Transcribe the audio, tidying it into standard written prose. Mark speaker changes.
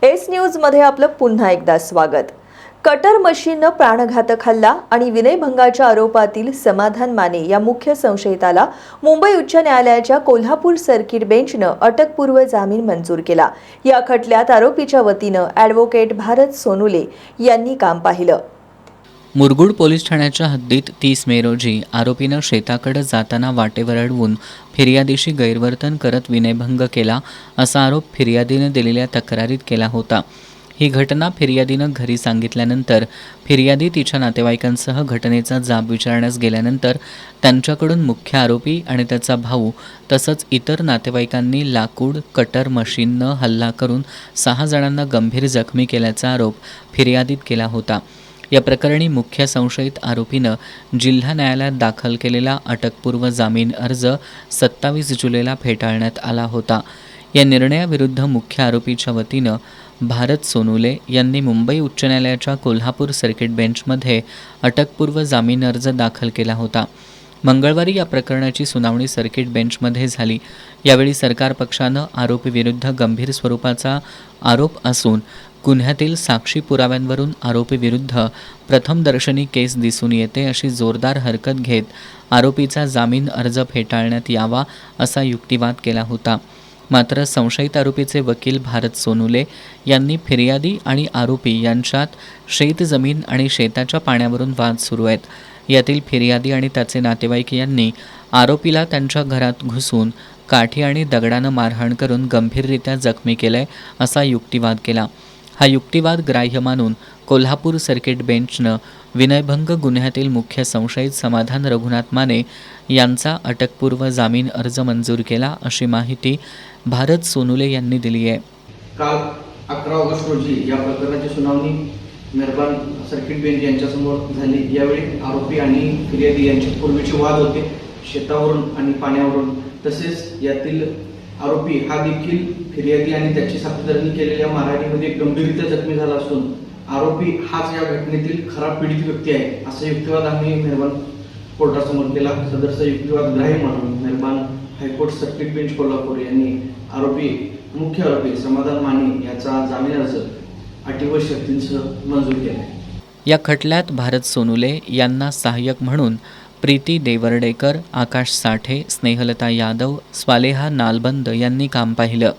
Speaker 1: S न्यूजमध्ये आपलं पुन्हा एकदा स्वागत। कटर मशीननं प्राणघातक हल्ला आणि विनयभंगाच्या आरोपातील समाधान माने या मुख्य संशयिताला मुंबई उच्च न्यायालयाच्या कोल्हापूर सर्किट बेंचनं अटकपूर्व जामीन मंजूर केला। या खटल्यात आरोपीच्या वतीनं ॲडव्होकेट भारत सोनुले यांनी काम पाहिलं।
Speaker 2: मुरगुड पोलीस ठाण्याच्या हद्दीत 30 मे रोजी आरोपीनं शेताकडे जाताना वाटेवर अडवून फिर्यादीशी गैरवर्तन करत विनयभंग केला असा आरोप फिर्यादीनं दिलेल्या तक्रारीत केला होता। ही घटना फिर्यादीनं घरी सांगितल्यानंतर फिर्यादी तिच्या नातेवाईकांसह घटनेचा जाब विचारण्यास गेल्यानंतर त्यांच्याकडून मुख्य आरोपी आणि त्याचा भाऊ तसंच इतर नातेवाईकांनी लाकूड कटर मशीननं हल्ला करून 6 जणांना गंभीर जखमी केल्याचा आरोप फिर्यादीत केला होता। या प्रकरणी मुख्य संशयित आरोपीनं जिल्हा न्यायालयात दाखल केलेला अटकपूर्व जामीन अर्ज 27 जुलैला फेटाळण्यात आला होता। या निर्णयाविरुद्ध मुख्य आरोपीच्या वतीनं भारत सोनुले यांनी मुंबई उच्च न्यायालयाच्या कोल्हापूर सर्किट बेंचमध्ये अटकपूर्व जामीन अर्ज दाखल केला होता। मंगळवारी या प्रकरणाची सुनावणी सर्किट बेंचमध्ये झाली। यावेळी सरकार पक्षानं आरोपीविरुद्ध गंभीर स्वरूपाचा आरोप असून गुन्ह्यातील साक्षी पुराव्यांवरून आरोपीविरुद्ध प्रथमदर्शनी केस दिसून येते अशी जोरदार हरकत घेत आरोपीचा जामीन अर्ज फेटाळण्यात यावा असा युक्तिवाद केला होता। मात्र संशयित आरोपीचे वकील भारत सोनुले यांनी फिर्यादी आणि आरोपी यांच्यात शेतजमीन आणि शेताच्या पाण्यावरून वाद सुरू आहेत। यातील फिर्यादी आणि त्याचे नातेवाईक यांनी आरोपीला त्यांच्या घरात घुसून काठी आणि दगडानं मारहाण करून गंभीररित्या जखमी केलंय असा युक्तिवाद केला। हा युक्तिवाद ग्राह्य मानून कोल्हापूर सर्किट बेंचनं विनयभंग गुन्ह्यातील मुख्य संशयित समाधान रघुनाथ माने यांचा अटकपूर्व जामीन अर्ज मंजूर केला अशी माहिती भारत सोनुले यांनी दिली आहे।
Speaker 3: काल 11 ऑगस्ट रोजी या प्रकरणाची सुनावणी मेहरबान सर्किट बेंच यांच्यासमोर झाली। यावेळी आरोपी आणि फिर्यादी यांचे पूर्वीचे वाद होते शेतावरून आणि पाण्यावरून। तसेच यातील आरोपी हा देखील फिर्यादी आणि त्याची साथीदारांनी केलेल्या मारहाणीमध्ये गंभीररित्या जखमी झाला असून आरोपी हाच या घटनेतील खरा पीडित व्यक्ती आहे असा युक्तिवाद आम्ही मेहरबान कोर्टासमोर केला। सदरचा युक्तिवाद ग्राह्य मानून मेहरबान हायकोर्ट सर्किट बेंच कोल्हापूर यांनी मुख्य आरोपी समाधान माने याचा जामीन अर्ज अटी व शर्तींसह मंजूर केला।
Speaker 2: या खटल्यात भारत सोनुले यांना सहाय्यक म्हणून प्रीती देवर्डेकर, आकाश साठे, स्नेहलता यादव, स्वालेहा नालबंद यांनी काम पाहिलं।